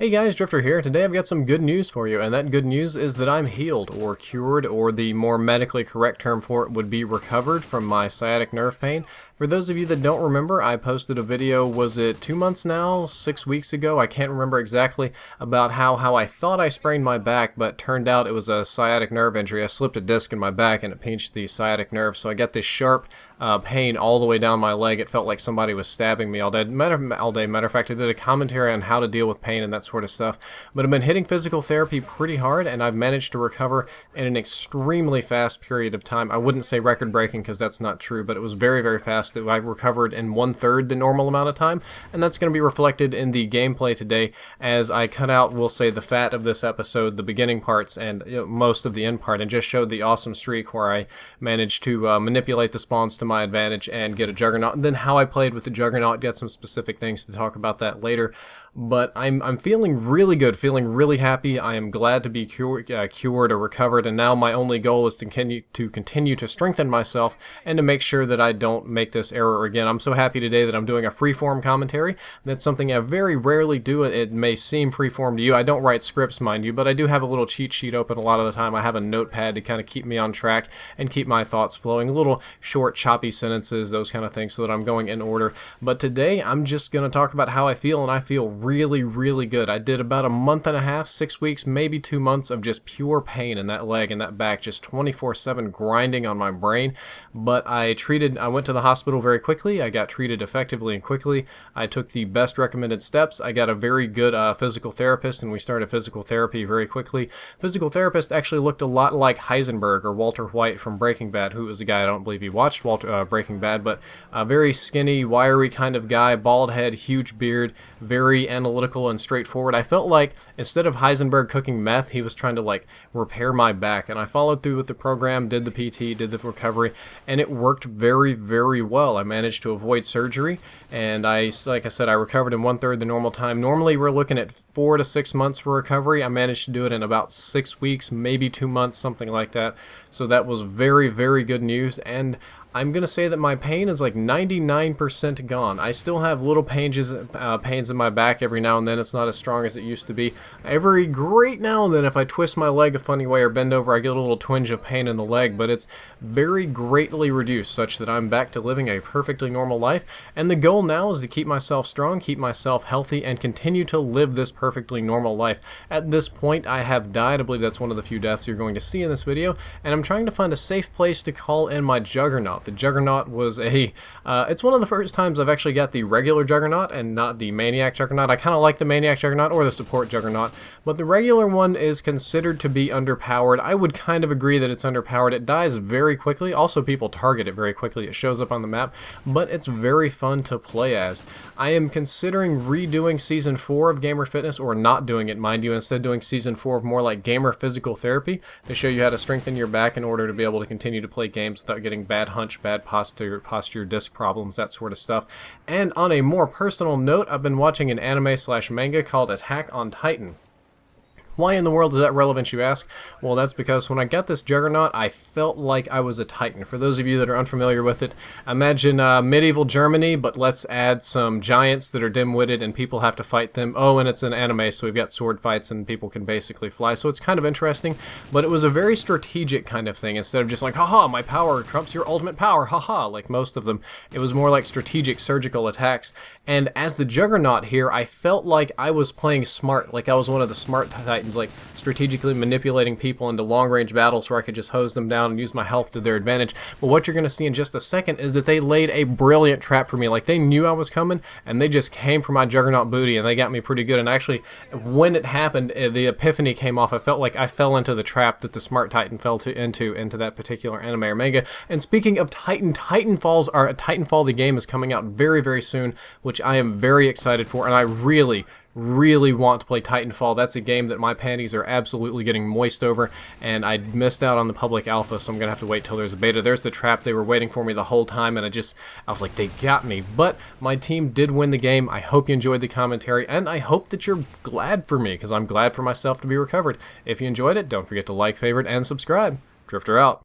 Hey guys, Drifter here. Today I've got some good news for you, and that good news is that I'm healed, or cured, or the more medically correct term for it would be recovered from my sciatic nerve pain. For those of you that don't remember, I posted a video, was it 2 months now, 6 weeks ago, I can't remember exactly, about how I thought I sprained my back, but turned out it was a sciatic nerve injury. I slipped a disc in my back and it pinched the sciatic nerve, so I got this sharp pain all the way down my leg. It felt like somebody was stabbing me all day. Matter of fact, I did a commentary on how to deal with pain and that sort of stuff. But I've been hitting physical therapy pretty hard, and I've managed to recover in an extremely fast period of time. I wouldn't say record-breaking because that's not true, but it was very, very fast. I recovered in 1/3 the normal amount of time, and that's going to be reflected in the gameplay today as I cut out, we'll say, the fat of this episode, the beginning parts, and most of the end part, and just showed the awesome streak where I managed to manipulate the spawns to my advantage and get a Juggernaut, and then how I played with the Juggernaut, get some specific things to talk about that later. But I'm feeling really good, feeling really happy. I am glad to be cured or recovered, and now my only goal is to continue to strengthen myself and to make sure that I don't make this error again. I'm so happy today that I'm doing a freeform commentary. That's something I very rarely do. It may seem freeform to you. I don't write scripts, mind you, but I do have a little cheat sheet open a lot of the time. I have a notepad to kind of keep me on track and keep my thoughts flowing. Little short, choppy sentences, those kind of things, so that I'm going in order. But today, I'm just going to talk about how I feel, and I feel really, really good. I did about a month and a half, 6 weeks, maybe 2 months of just pure pain in that leg and that back, just 24/7 grinding on my brain. But I went to the hospital very quickly. I got treated effectively and quickly. I took the best recommended steps. I got a very good physical therapist, and we started physical therapy very quickly. Physical therapist actually looked a lot like Heisenberg or Walter White from Breaking Bad, who was a guy, I don't believe he watched Breaking Bad, but a very skinny, wiry kind of guy, bald head, huge beard, very analytical and straightforward. I felt like instead of Heisenberg cooking meth, he was trying to like repair my back, and I followed through with the program, did the PT, did the recovery, and it worked very, very well. I managed to avoid surgery, and like I said, I recovered in 1/3 the normal time. Normally we're looking at 4 to 6 months for recovery. I managed to do it in about 6 weeks, maybe 2 months, something like that. So that was very, very good news, and I'm going to say that my pain is like 99% gone. I still have little pains in my back every now and then. It's not as strong as it used to be. Every great now and then, if I twist my leg a funny way or bend over, I get a little twinge of pain in the leg, but it's very greatly reduced, such that I'm back to living a perfectly normal life. And the goal now is to keep myself strong, keep myself healthy, and continue to live this perfectly normal life. At this point, I have died. I believe that's one of the few deaths you're going to see in this video, and I'm trying to find a safe place to call in my Juggernaut. The Juggernaut was it's one of the first times I've actually got the regular Juggernaut and not the Maniac Juggernaut. I kind of like the Maniac Juggernaut or the Support Juggernaut, but the regular one is considered to be underpowered. I would kind of agree that it's underpowered. It dies very quickly. Also, people target it very quickly. It shows up on the map, but it's very fun to play as. I am considering redoing Season 4 of Gamer Fitness, or not doing it, mind you, instead doing Season 4 of more like Gamer Physical Therapy to show you how to strengthen your back in order to be able to continue to play games without getting bad hunch, bad posture, disc problems, that sort of stuff. And on a more personal note, I've been watching an anime/manga called Attack on Titan. Why in the world is that relevant, you ask? Well, that's because when I got this Juggernaut, I felt like I was a Titan. For those of you that are unfamiliar with it, imagine medieval Germany, but let's add some giants that are dim-witted and people have to fight them. Oh, and it's an anime, so we've got sword fights and people can basically fly, so it's kind of interesting. But it was a very strategic kind of thing. Instead of just like, haha, my power trumps your ultimate power, haha, like most of them. It was more like strategic surgical attacks. And as the Juggernaut here, I felt like I was playing smart, like I was one of the smart Titans, like strategically manipulating people into long-range battles where I could just hose them down and use my health to their advantage. But what you're going to see in just a second is that they laid a brilliant trap for me. Like, they knew I was coming, and they just came for my Juggernaut booty, and they got me pretty good. And actually, when it happened, the epiphany came off. I felt like I fell into the trap that the smart Titan fell into that particular anime or manga. And speaking of Titanfall, the game is coming out very, very soon, which I am very excited for, and I really want to play Titanfall. That's a game that my panties are absolutely getting moist over, and I missed out on the public alpha, so I'm gonna have to wait till there's a beta. There's the trap. They were waiting for me the whole time, and I was like, they got me. But my team did win the game. I hope you enjoyed the commentary, and I hope that you're glad for me, because I'm glad for myself to be recovered. If you enjoyed it, don't forget to like, favorite, and subscribe. Drifter out.